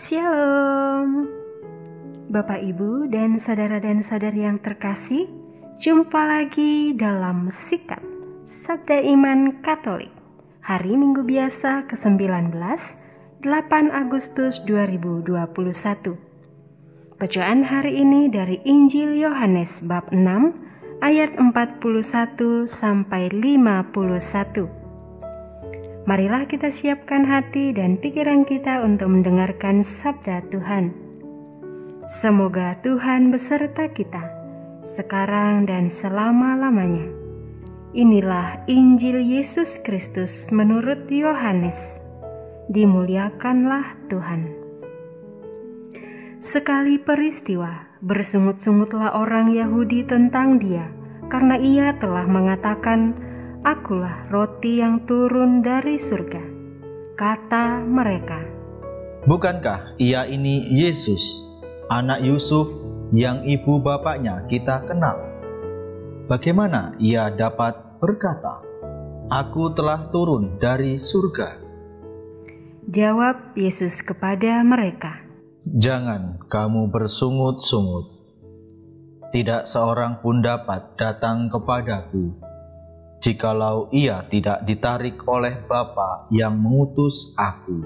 Shalom, Bapak Ibu dan saudara-saudari yang terkasih. Jumpa lagi dalam Sikat Sabda Iman Katolik, hari Minggu biasa ke-19, 8 Agustus 2021. Bacaan hari ini dari Injil Yohanes bab 6 ayat 41 sampai 51. Marilah kita siapkan hati dan pikiran kita untuk mendengarkan sabda Tuhan. Semoga Tuhan beserta kita, sekarang dan selama-lamanya. Inilah Injil Yesus Kristus menurut Yohanes. Dimuliakanlah Tuhan. Sekali peristiwa, bersungut-sungutlah orang Yahudi tentang Dia, karena Ia telah mengatakan, "Akulah roti yang turun dari surga." Kata mereka, "Bukankah Ia ini Yesus, anak Yusuf, yang ibu bapaknya kita kenal? Bagaimana Ia dapat berkata, 'Aku telah turun dari surga'?" Jawab Yesus kepada mereka, "Jangan kamu bersungut-sungut. Tidak seorang pun dapat datang kepadaku jikalau ia tidak ditarik oleh Bapa yang mengutus aku.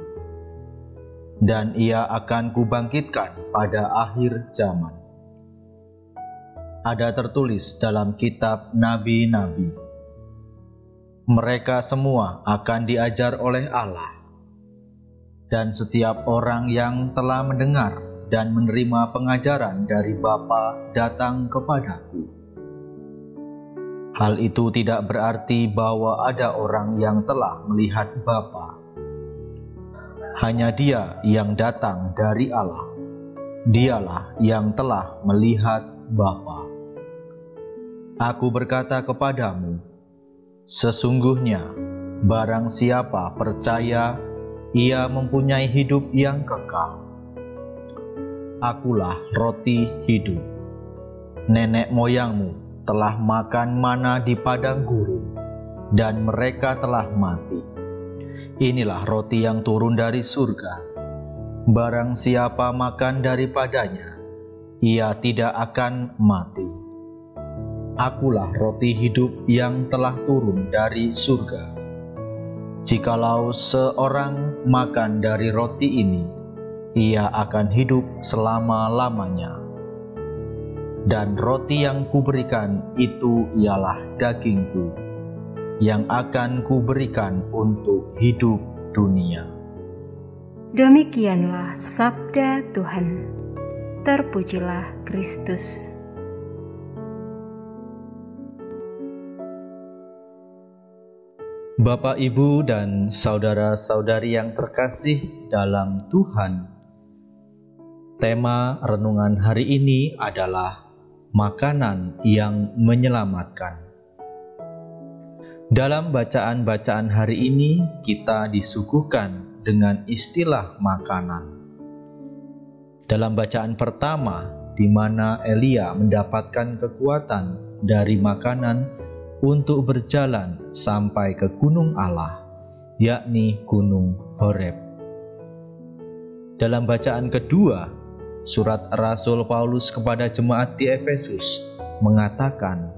Dan ia akan kubangkitkan pada akhir zaman. Ada tertulis dalam kitab nabi-nabi, mereka semua akan diajar oleh Allah. Dan setiap orang yang telah mendengar dan menerima pengajaran dari Bapa datang kepadaku. Hal itu tidak berarti bahwa ada orang yang telah melihat Bapa. Hanya Dia yang datang dari Allah. Dialah yang telah melihat Bapa. Aku berkata kepadamu, sesungguhnya barang siapa percaya, ia mempunyai hidup yang kekal. Akulah roti hidup. Nenek moyangmu telah makan mana di padang gurun, dan mereka telah mati. Inilah roti yang turun dari surga. Barang siapa makan daripadanya, ia tidak akan mati. Akulah roti hidup yang telah turun dari surga. Jikalau seorang makan dari roti ini, ia akan hidup selama-lamanya. Dan roti yang kuberikan itu ialah dagingku, yang akan kuberikan untuk hidup dunia." Demikianlah sabda Tuhan. Terpujilah Kristus. Bapak, Ibu, dan saudara-saudari yang terkasih dalam Tuhan, tema renungan hari ini adalah makanan yang menyelamatkan. Dalam bacaan-bacaan hari ini, kita disuguhkan dengan istilah makanan. Dalam bacaan pertama, di mana Elia mendapatkan kekuatan dari makanan untuk berjalan sampai ke gunung Allah, yakni Gunung Horeb. Dalam bacaan kedua, surat Rasul Paulus kepada jemaat di Efesus mengatakan,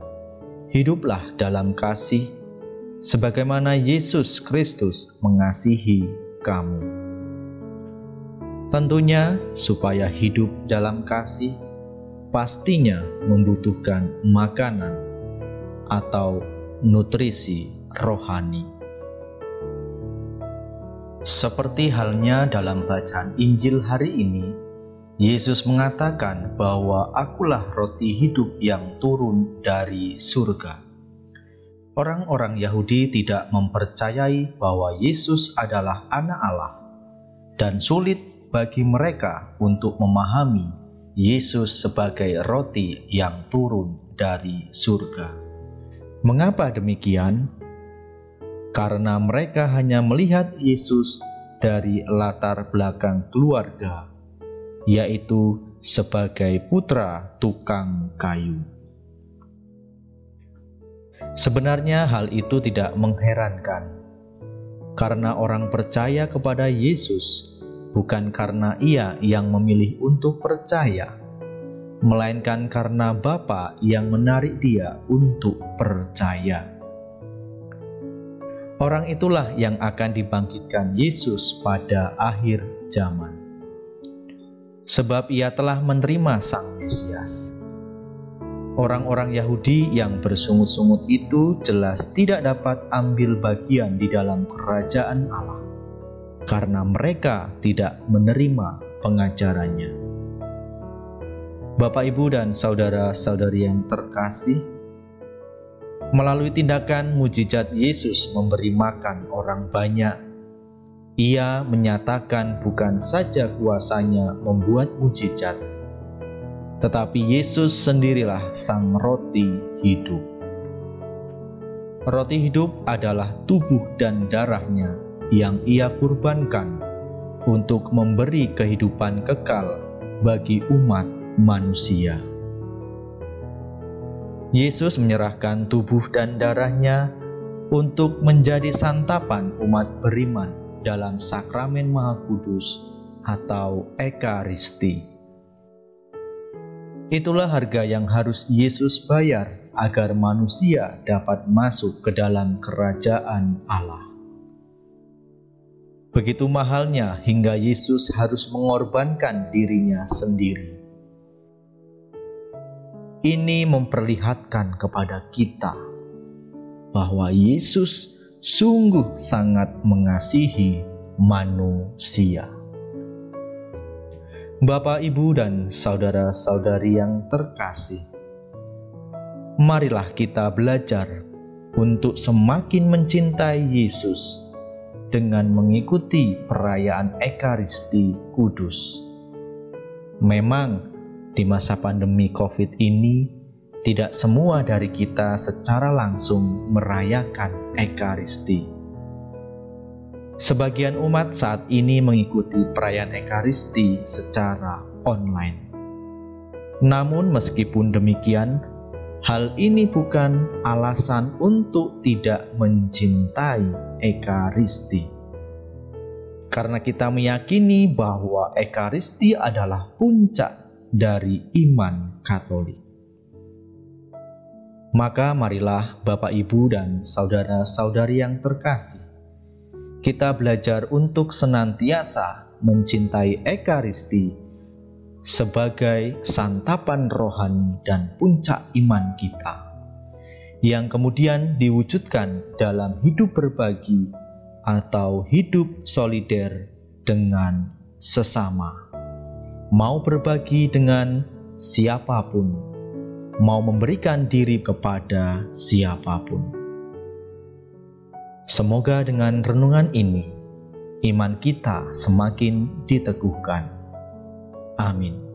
"Hiduplah dalam kasih, sebagaimana Yesus Kristus mengasihi kamu." Tentunya, supaya hidup dalam kasih, pastinya membutuhkan makanan atau nutrisi rohani. Seperti halnya dalam bacaan Injil hari ini, Yesus mengatakan bahwa akulah roti hidup yang turun dari surga. Orang-orang Yahudi tidak mempercayai bahwa Yesus adalah anak Allah, dan sulit bagi mereka untuk memahami Yesus sebagai roti yang turun dari surga. Mengapa demikian? Karena mereka hanya melihat Yesus dari latar belakang keluarga, yaitu sebagai putra tukang kayu. Sebenarnya hal itu tidak mengherankan, karena orang percaya kepada Yesus bukan karena ia yang memilih untuk percaya, melainkan karena Bapa yang menarik dia untuk percaya. Orang itulah yang akan dibangkitkan Yesus pada akhir zaman. Sebab ia telah menerima Sang Mesias. Orang-orang Yahudi yang bersungut-sungut itu jelas tidak dapat ambil bagian di dalam kerajaan Allah, karena mereka tidak menerima pengajarannya. Bapak, Ibu, dan saudara-saudari yang terkasih, melalui tindakan mujizat Yesus memberi makan orang banyak, Ia menyatakan bukan saja kuasanya membuat mujizat, tetapi Yesus sendirilah Sang Roti Hidup. Roti hidup adalah tubuh dan darahnya yang Ia kurbankan untuk memberi kehidupan kekal bagi umat manusia. Yesus menyerahkan tubuh dan darahnya untuk menjadi santapan umat beriman dalam sakramen Maha Kudus atau Ekaristi. Itulah harga yang harus Yesus bayar agar manusia dapat masuk ke dalam kerajaan Allah. Begitu mahalnya hingga Yesus harus mengorbankan dirinya sendiri. Ini memperlihatkan kepada kita bahwa Yesus sungguh sangat mengasihi manusia. Bapak, Ibu, dan saudara-saudari yang terkasih, marilah kita belajar untuk semakin mencintai Yesus dengan mengikuti perayaan Ekaristi Kudus. Memang di masa pandemi COVID ini, tidak semua dari kita secara langsung merayakan Ekaristi. Sebagian umat saat ini mengikuti perayaan Ekaristi secara online. Namun meskipun demikian, hal ini bukan alasan untuk tidak mencintai Ekaristi. Karena kita meyakini bahwa Ekaristi adalah puncak dari iman Katolik. Maka marilah Bapak, Ibu, dan saudara-saudari yang terkasih, kita belajar untuk senantiasa mencintai Ekaristi sebagai santapan rohani dan puncak iman kita, yang kemudian diwujudkan dalam hidup berbagi atau hidup solider dengan sesama. Mau berbagi dengan siapapun, mau memberikan diri kepada siapapun. Semoga dengan renungan ini, iman kita semakin diteguhkan. Amin.